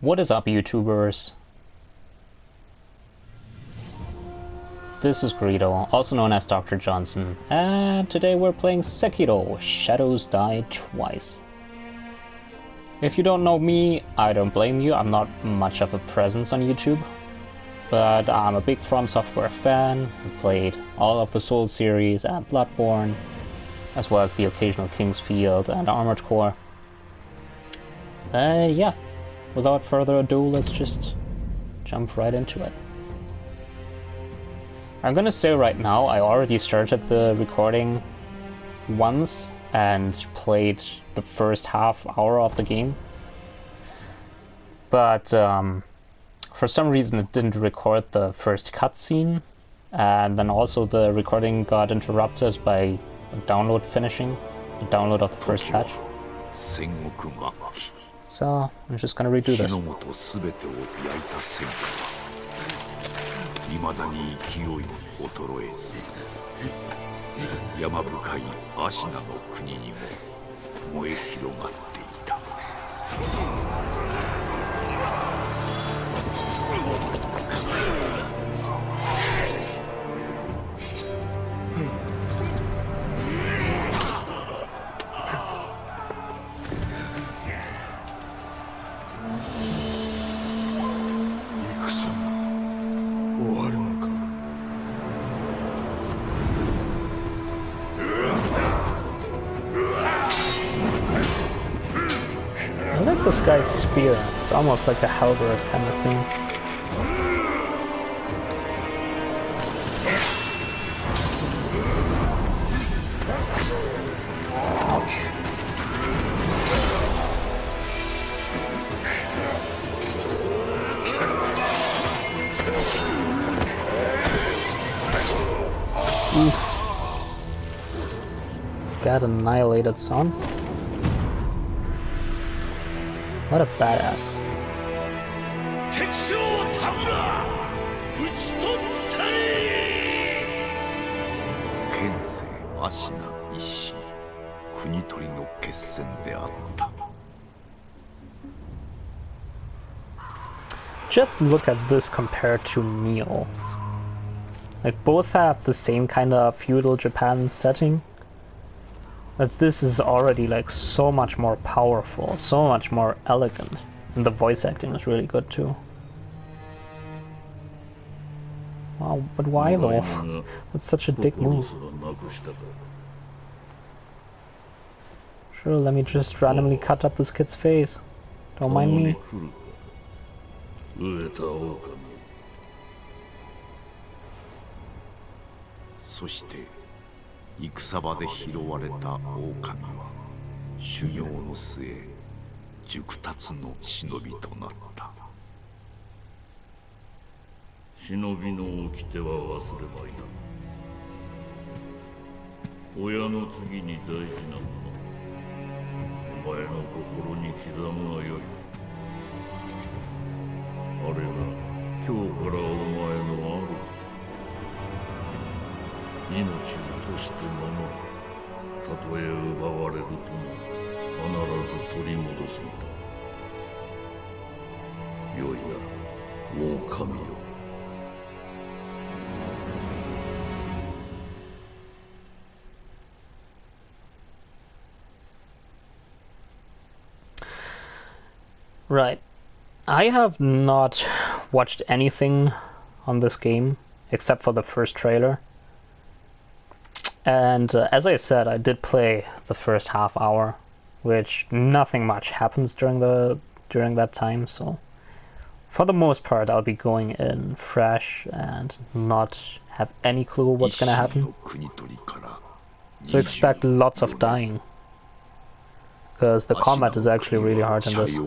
What is up, YouTubers? This is Greedo, also known as Dr. Johnson, and today we're playing Sekiro, Shadows Die Twice. If you don't know me, I don't blame you. I'm not much of a presence on YouTube, but I'm a big From Software fan. I've played all of the Souls series and Bloodborne, as well as the occasional King's Field and Armored Core. Yeah, without further ado, let's just jump right into it. I'm gonna say right now, I already started the recording once and played the first half hour of the game, but for some reason it didn't record the first cutscene, and then also the recording got interrupted by a download finishing, the download of the first patch. So I'm just gonna redo this. 未だに勢い衰えず山深いアシナの国にも燃え広がっていた。I like this guy's spear. It's almost like a halberd kind of thing. Ouch. Oof. Got annihilated, son. What a badass. Just look at this compared to Neo. Like, both have the same kind of feudal Japan setting, but this is already like so much more powerful, so much more elegant, and the voice acting is really good too. Wow, but why though? That's such a dick move. Sure, let me just randomly cut up this kid's face. Don't mind me. そして戦場で拾われた狼は修行の末熟達の忍びとなった。忍びの掟は忘れまいな。親の次に大事なもの、お前の心に刻むがよい。あれが今日からお前の主。命を賭して守る。たとえ奪われるとも必ず取り戻すのだ。よいな、狼よ。Right. I have not watched anything on this game except for the first trailer. And as I said, I did play the first half hour, which nothing much happens during that time, so for the most part I'll be going in fresh and not have any clue what's gonna happen. So expect lots of dying, because the combat is actually really hard in this.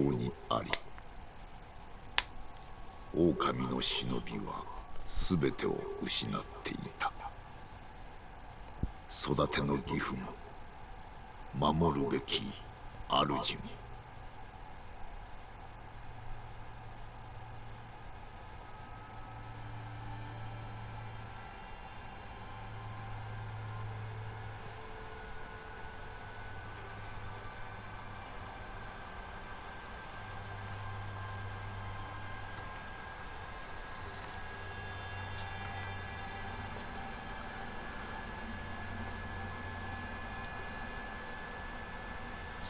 狼の忍びは全てを失っていた。育ての義父も守るべき主も。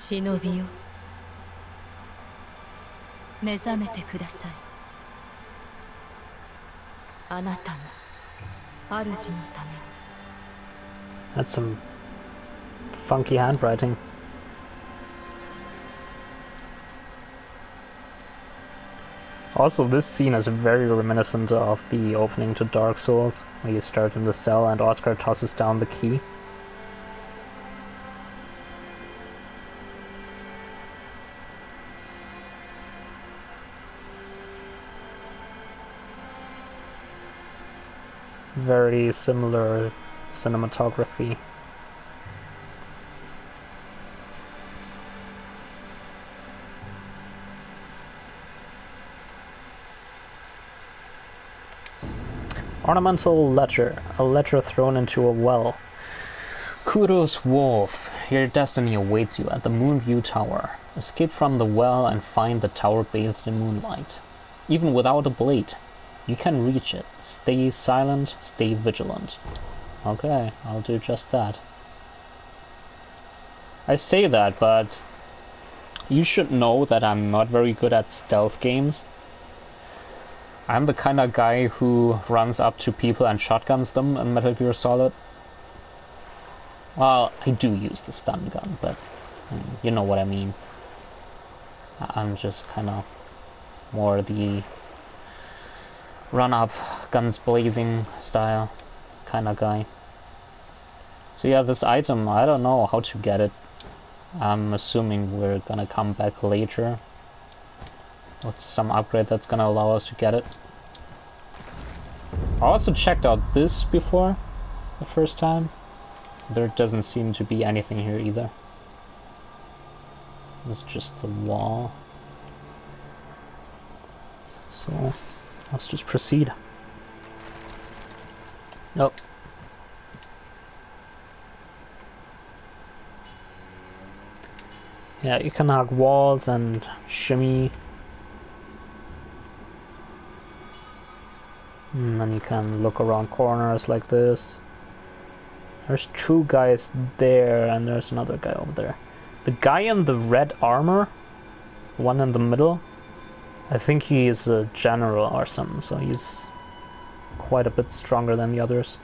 忍びよ、目覚めてください。あなたの主のために。 That's some funky handwriting. Also, this scene is very reminiscent of the opening to Dark Souls, where you start in the cell and Oscar tosses down the key. Very similar cinematography. Ornamental letter. A letter thrown into a well. Kudos, Wolf. Your destiny awaits you at the Moonview Tower. Escape from the well and find the tower bathed in moonlight. Even without a blade, you can reach it. Stay silent, stay vigilant. Okay, I'll do just that. I say that, but you should know that I'm not very good at stealth games. I'm the kind of guy who runs up to people and shotguns them in Metal Gear Solid. Well, I do use the stun gun, but you know what I mean. I'm just kind of more the run-up, guns blazing style kind of guy. So yeah, this item, I don't know how to get it. I'm assuming we're gonna come back later with some upgrade that's gonna allow us to get it. I also checked out this before, the first time. There doesn't seem to be anything here either. It's just the wall. So, let's just proceed. Nope. Yeah, you can hug walls and shimmy. And then you can look around corners like this. There's two guys there, and there's another guy over there. The guy in the red armor, one in the middle, I think he is a general or something, so he's quite a bit stronger than the others.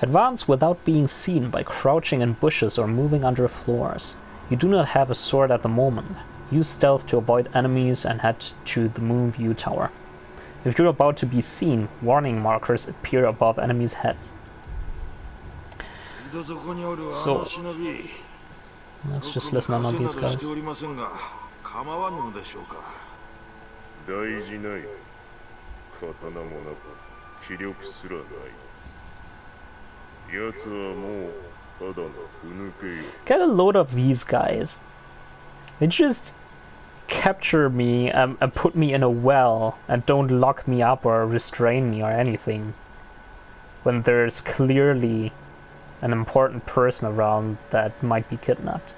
Advance without being seen by crouching in bushes or moving under floors. You do not have a sword at the moment. Use stealth to avoid enemies and head to the Moonview Tower. If you're about to be seen, warning markers appear above enemies' heads. So, let's just listen on these guys. Get a load of these guys. They just capture me and put me in a well and don't lock me up or restrain me or anything, when there's clearly an important person around that might be kidnapped.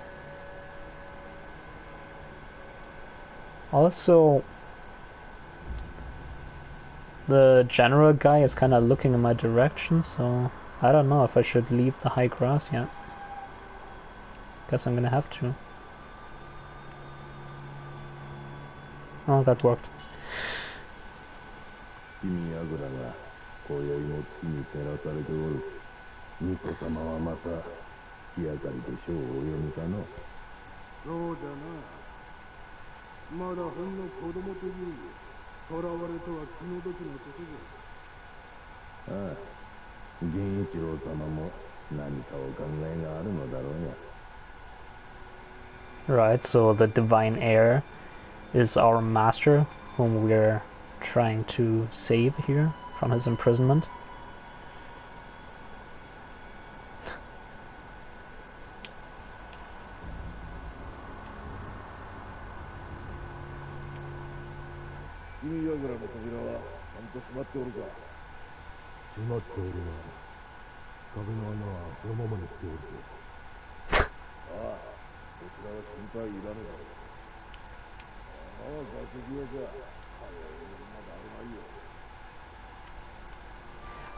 Also, the general guy is kind of looking in my direction, so I don't know if I should leave the high grass yet. Guess I'm gonna have to. Oh, that worked. Right, so the divine heir is our master, whom we're trying to save here from his imprisonment.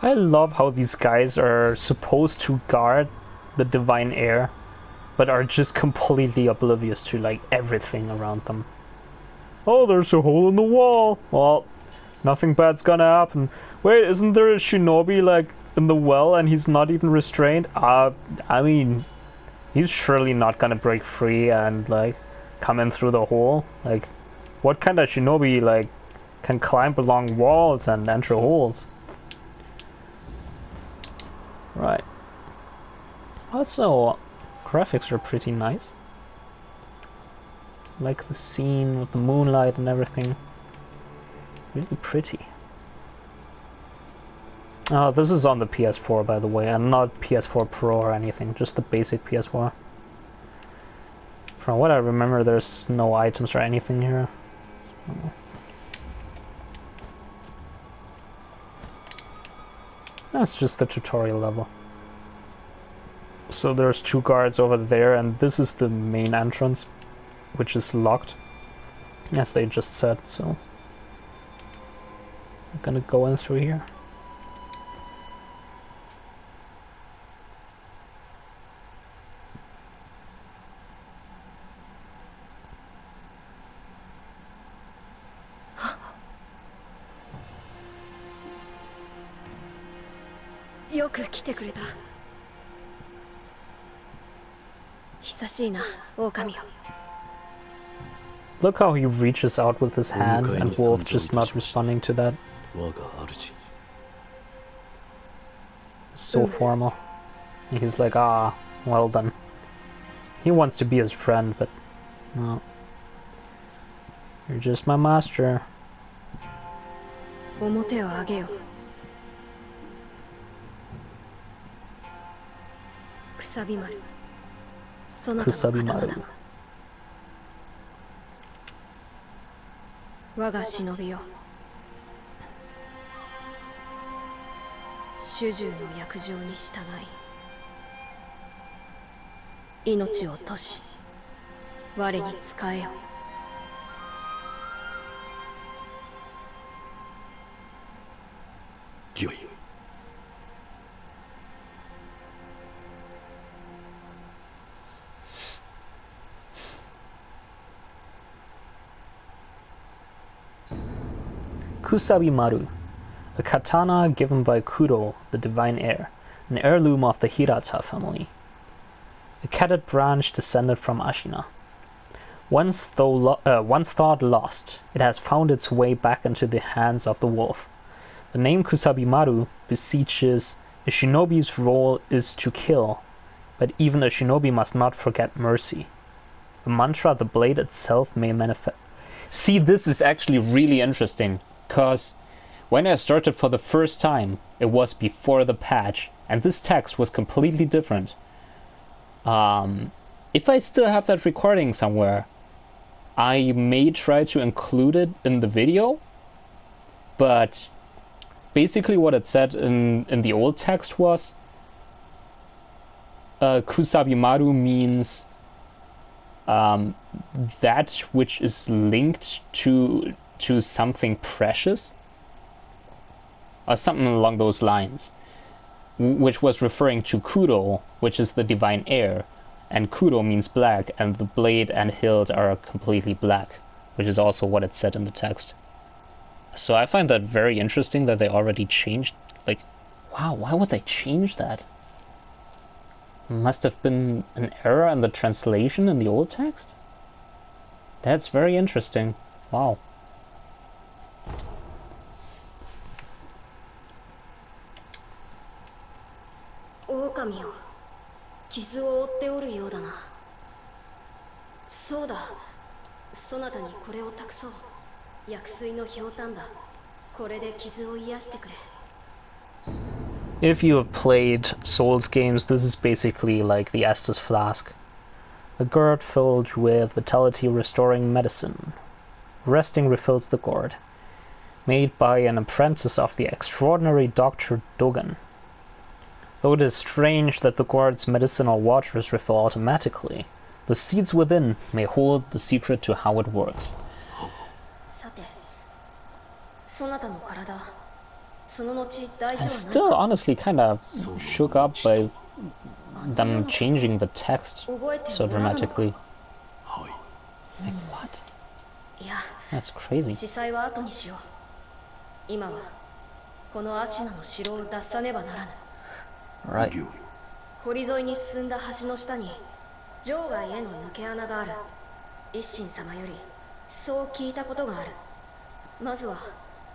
I love how these guys are supposed to guard the divine heir, but are just completely oblivious to like everything around them. Oh, there's a hole in the wall. Well, nothing bad's gonna happen. Wait, isn't there a shinobi like in the well and he's not even restrained? I mean, he's surely not gonna break free and like come in through the hole. Like, what kind of shinobi like can climb along walls and enter holes? Right. Also, graphics are pretty nice. Like the scene with the moonlight and everything. Really pretty. Oh, this is on the PS4, by the way, and not PS4 Pro or anything, just the basic PS4. From what I remember, there's no items or anything here. That's just the tutorial level. So there's 2 guards over there, and this is the main entrance, which is locked, as they just said, so I'm gonna go in through here. Look how he reaches out with his hand, and Wolf just not responding to that. So formal. And he's like, ah, well done. He wants to be his friend, but no. You're just my master. Kusabimaru. 我が忍びよ。主従の約定に従い、命を賭し、我に仕えよ。御意。Kusabimaru, a katana given by Kuro, the divine heir, an heirloom of the Hirata family. A catted branch descended from Ashina. Once thought lost, it has found its way back into the hands of the wolf. The name Kusabimaru beseeches a shinobi's role is to kill, but even a shinobi must not forget mercy. The mantra the blade itself may manifest. See, this is actually really interesting, because when I started for the first time, it was before the patch, and this text was completely different. If I still have that recording somewhere, I may try to include it in the video, but basically what it said in the old text was Kusabimaru means that which is linked to something precious, or something along those lines, which was referring to Kuro, which is the divine heir, and Kuro means black, and the blade and hilt are completely black, which is also what it said in the text. So I find that very interesting that they already changed, like, wow, why would they change that? Must have been an error in the translation in the old text? That's very interesting. Wow. Okamiよ、傷を負っておるようだな。そうだ、そなたにこれを託そう。薬水のひょうたんだ。これで傷を癒してくれ。If you have played Souls games, this is basically like the Estus flask. A gourd filled with vitality restoring medicine. Resting refills the gourd. Made by an apprentice of the extraordinary Dr. Dogen. Though it is strange that the gourd's medicinal waters refill automatically, the seeds within may hold the secret to how it works. I'm still honestly kind of shook up by them changing the text so dramatically. はい。 Like what? いや That's crazy. 司祭は後にしよう。今はこのアシナの城を脱さねばならぬ。 Right. 行。堀沿いに進んだ橋の下に場外への抜け穴がある。一心様よりそう聞いたことがある。まずは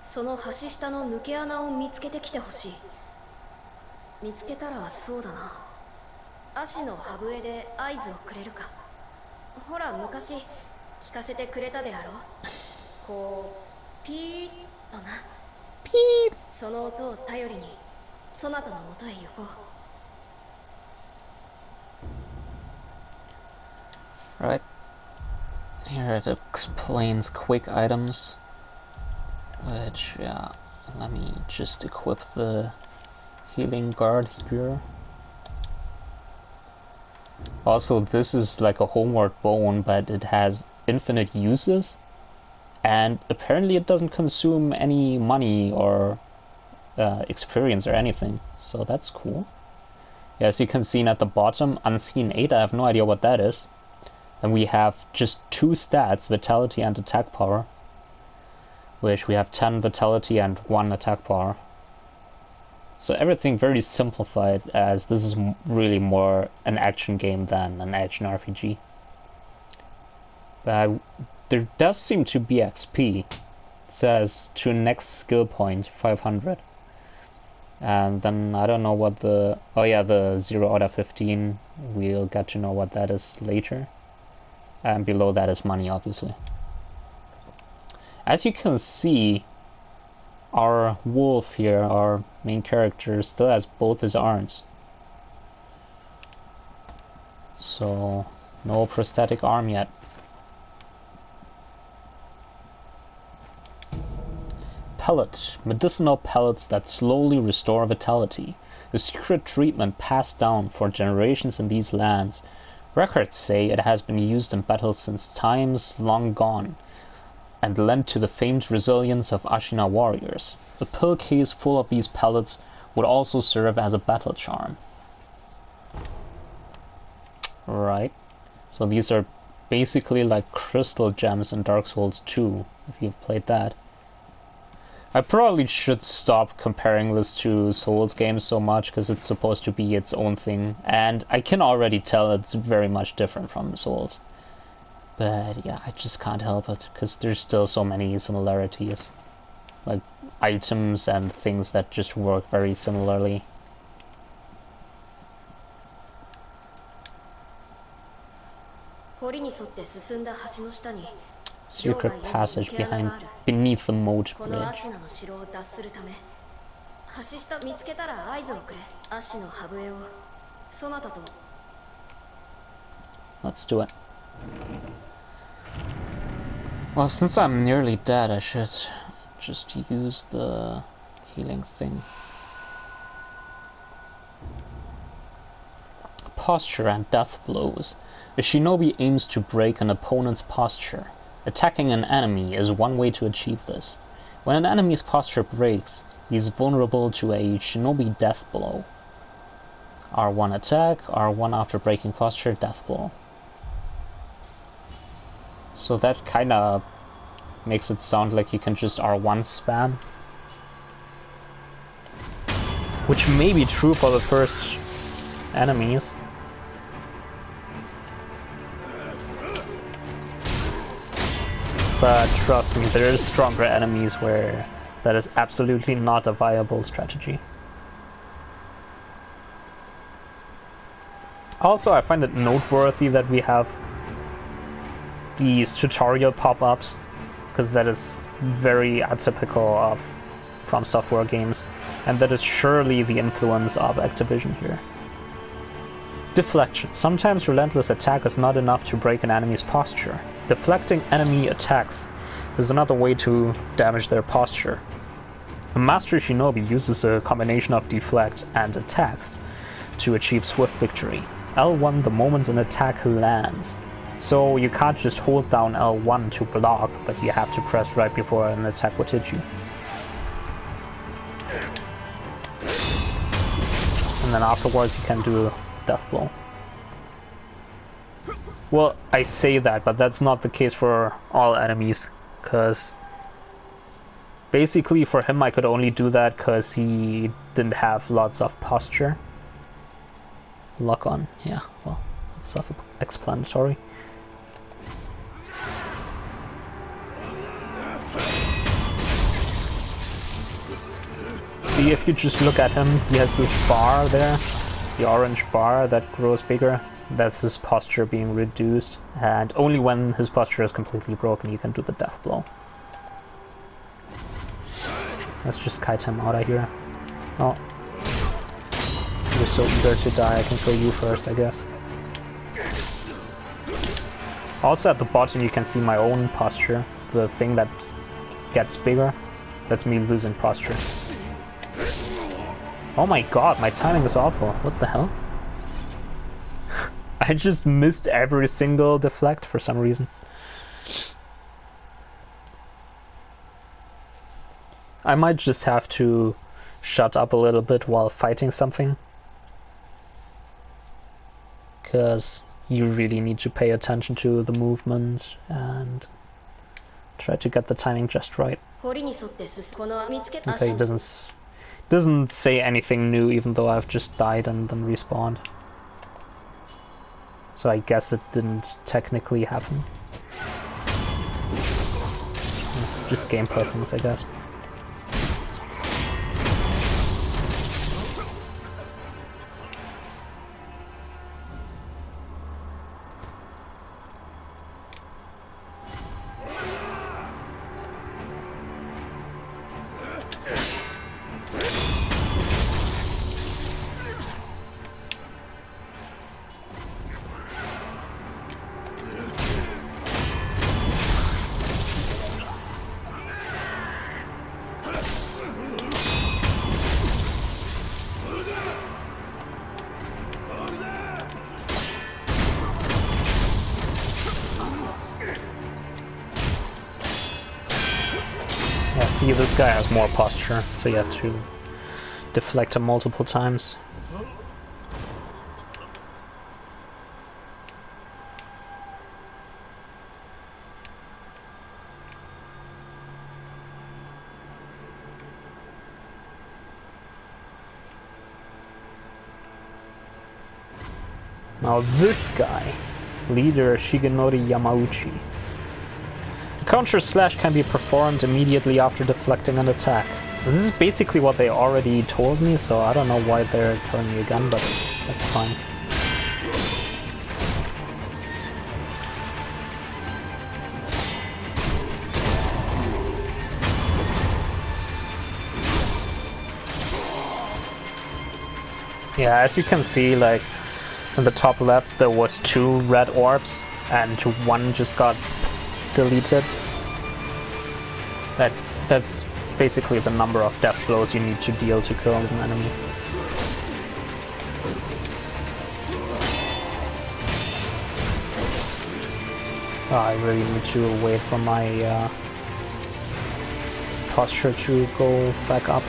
その橋下の抜け穴を見つけてきてほしい。見つけたらそうだな、足の歯笛で合図をくれるか。ほら昔聞かせてくれたであろう。こうピーッとな。ピー。その音を頼りにそなたのもとへ行こう。 Right. Here it explains quick items. Which, yeah, let me just equip the healing guard here. Also, this is like a homeward bone, but it has infinite uses. And apparently it doesn't consume any money or experience or anything. So that's cool. Yeah, as you can see at the bottom, Unseen 8, I have no idea what that is. Then we have just 2 stats, Vitality and Attack Power. Which we have 10 Vitality and 1 Attack Power. So everything very simplified, as this is really more an action game than an action RPG. But there does seem to be XP. It says to next skill point 500. And then I don't know what the... Oh yeah, the 0 out of 15. We'll get to know what that is later. And below that is money, obviously. As you can see, our wolf here, our main character, still has both his arms. So, no prosthetic arm yet. Pellet. Medicinal pellets that slowly restore vitality. A secret treatment passed down for generations in these lands. Records say it has been used in battles since times long gone, and lent to the famed resilience of Ashina warriors. A pill case full of these pellets would also serve as a battle charm. Right. So these are basically like crystal gems in Dark Souls 2, if you've played that. I probably should stop comparing this to Souls games so much, because it's supposed to be its own thing, and I can already tell it's very much different from Souls. But yeah, I just can't help it, because there's still so many similarities. Like items and things that just work very similarly. Secret passage beneath the moat bridge. Let's do it. Well, since I'm nearly dead, I should just use the healing thing. Posture and death blows. A shinobi aims to break an opponent's posture. Attacking an enemy is one way to achieve this. When an enemy's posture breaks, he is vulnerable to a shinobi death blow. R1 attack, R1 after breaking posture, death blow. So that kinda makes it sound like you can just R1 spam. Which may be true for the first enemies. But trust me, there is stronger enemies where that is absolutely not a viable strategy. Also, I find it noteworthy that we have these tutorial pop-ups, because that is very atypical of From Software games, and that is surely the influence of Activision here. Deflection. Sometimes relentless attack is not enough to break an enemy's posture. Deflecting enemy attacks is another way to damage their posture. A Master Shinobi uses a combination of deflect and attacks to achieve swift victory. L1 the moment an attack lands. So you can't just hold down L1 to block, but you have to press right before an attack would hit you. And then afterwards you can do death blow. Well, I say that, but that's not the case for all enemies, because basically for him I could only do that because he didn't have lots of posture. Lock on, yeah, well, that's self-explanatory. See, if you just look at him, he has this bar there, the orange bar that grows bigger. That's his posture being reduced, and only when his posture is completely broken you can do the death blow. Let's just kite him out of here. Oh. You're so eager to die, I can kill you first, I guess. Also at the bottom you can see my own posture, the thing that gets bigger. That's me losing posture. Oh my god, my timing is awful. What the hell? I just missed every single deflect for some reason. I might just have to shut up a little bit while fighting something. Because you really need to pay attention to the movement and try to get the timing just right. Okay, it doesn't say anything new even though I've just died and then respawned. So I guess it didn't technically happen. Just gameplay things, I guess. Yeah, see, this guy has more posture, so you have to deflect him multiple times. Now this guy, leader Shigenori Yamauchi. The counter slash can be performed immediately after deflecting an attack. This is basically what they already told me, so I don't know why they're telling me again, but that's fine. Yeah, as you can see, like, in the top left there was 2 red orbs, and 1 just got deleted. That's basically the number of death blows you need to deal to kill an enemy. Oh, I really need to wait for my posture to go back up.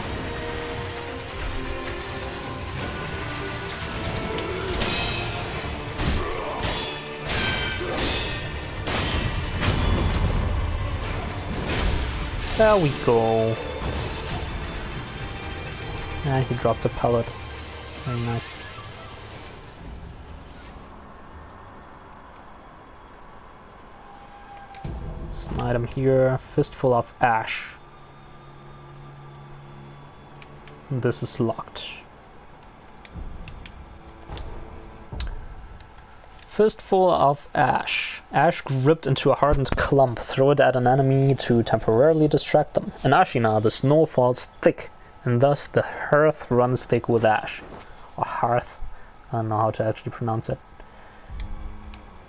There we go. And he dropped a pellet. Very nice. There's an item here. Fistful of ash. And this is locked. Fistful of ash. Ash gripped into a hardened clump. Throw it at an enemy to temporarily distract them. In Ashina, the snow falls thick, and thus the hearth runs thick with ash. Or hearth. I don't know how to actually pronounce it.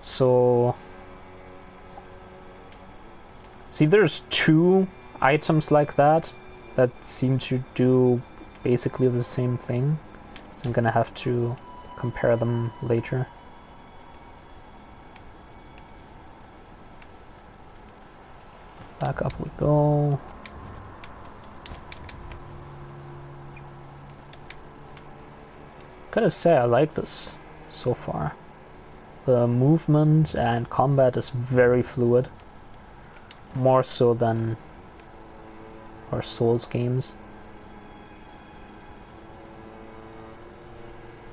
So... see, there's 2 items like that seem to do basically the same thing. So I'm gonna have to compare them later. Back up we go. Gotta say, I like this. so far. The movement and combat is very fluid, more so than our Souls games.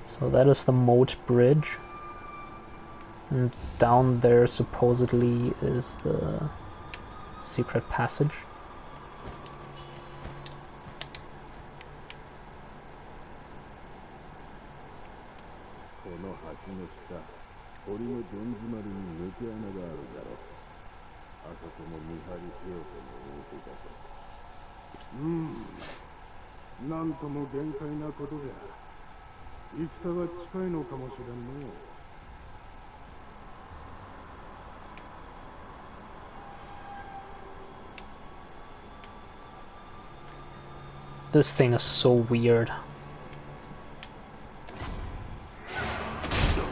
So that is the moat bridge, and down there supposedly is the secret passage. 堀のどん詰まりに抜け穴があるだろう。あそこも見張りしようとも思ってたと。なんとも限界なことじゃ。戦が近いのかもしれんの。This thing is so weird.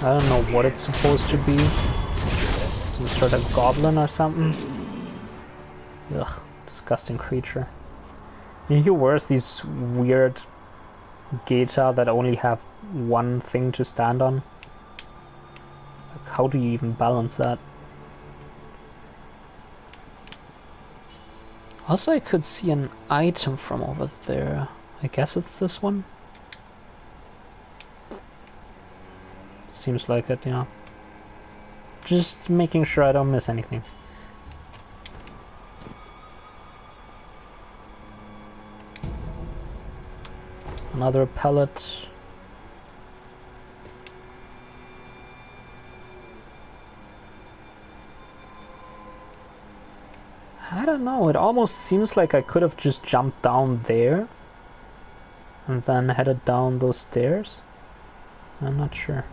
I don't know what it's supposed to be. Some sort of goblin or something. Ugh, disgusting creature. You worse, these weird Geta that only have one thing to stand on. Like, how do you even balance that? Also, I could see an item from over there. I guess it's this one? Seems like it, yeah. Just making sure I don't miss anything. Another pellet. I don't know, it almost seems like I could have just jumped down there and then headed down those stairs. I'm not sure.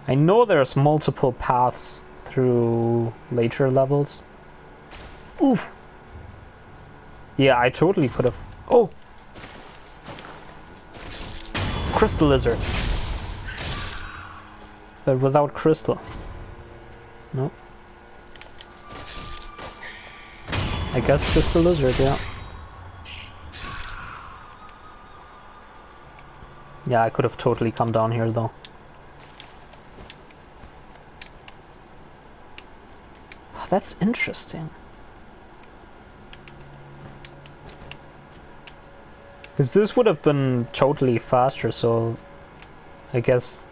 I know there's multiple paths through later levels. Oof! Yeah, I totally could have... Oh! Crystal lizard. But without crystal. Nope. I guess just a lizard, yeah. Yeah, I could have totally come down here though. Oh, that's interesting. Because this would have been totally faster, so I guess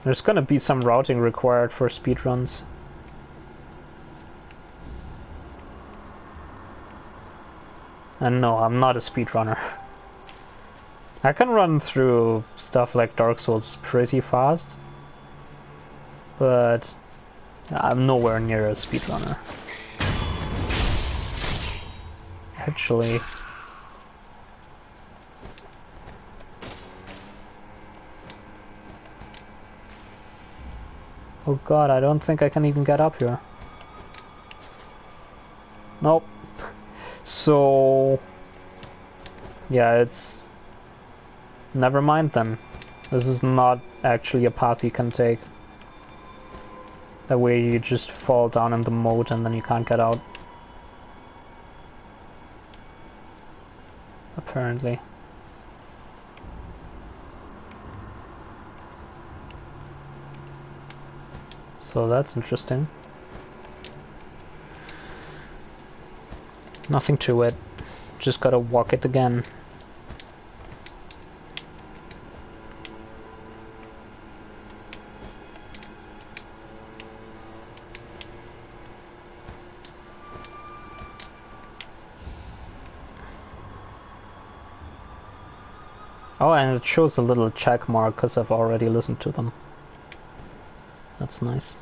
there's gonna be some routing required for speedruns. And no, I'm not a speedrunner. I can run through stuff like Dark Souls pretty fast, but I'm nowhere near a speedrunner. Actually... Oh god, I don't think I can even get up here. Nope. So... yeah, it's... never mind then. This is not actually a path you can take. That way you just fall down in the moat and then you can't get out. Apparently. So that's interesting. Nothing to it. Just gotta walk it again. Oh, and it shows a little check mark because I've already listened to them. That's nice.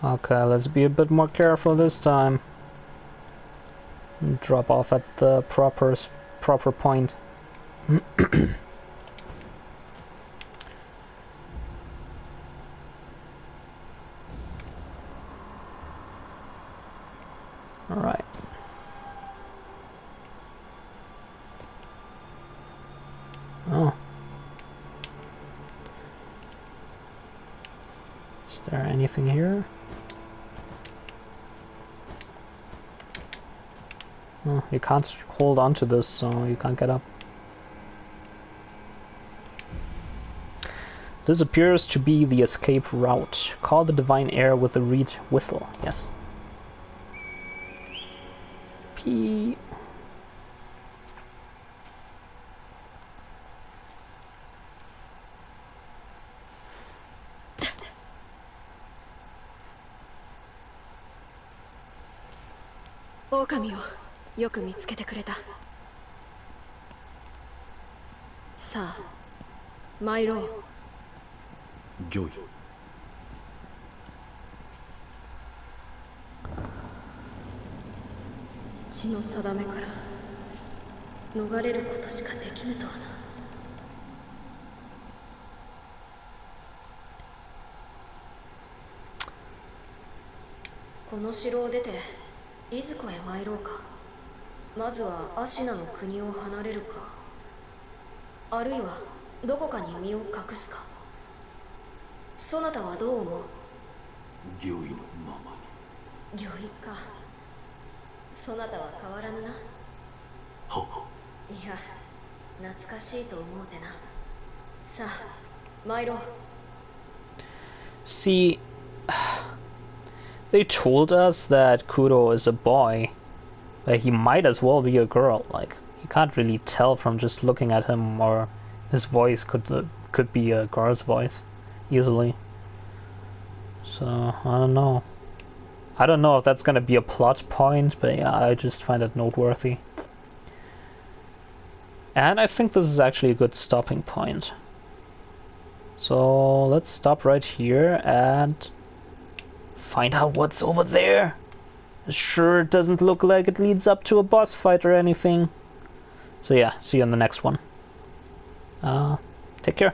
Okay, let's be a bit more careful this time. And drop off at the proper point. Alright. Oh. Is there anything here? Oh. You can't hold on to this, so you can't get up. This appears to be the escape route. Call the divine air with the reed whistle. Yes. P.狼をよく見つけてくれた。さあ、参ろう。御意。血の定めから逃れることしかできぬとはな。この城を出ていずこへ参ろうか。まずはアシナの国を離れるか、あるいはどこかに身を隠すか。そなたはどう思う？御意のままに。御意か。そなたは変わらぬな。はっ。いや、懐かしいと思うてな。さあ、参ろう。See, they told us that Kuro is a boy. Like, he might as well be a girl. Like, you can't really tell from just looking at him, or his voice could be a girl's voice easily. So I don't know. I don't know if that's gonna be a plot point, but yeah, I just find it noteworthy. And I think this is actually a good stopping point. So let's stop right here and find out what's over there. It sure doesn't look like it leads up to a boss fight or anything. So yeah, see you in the next one. Take care.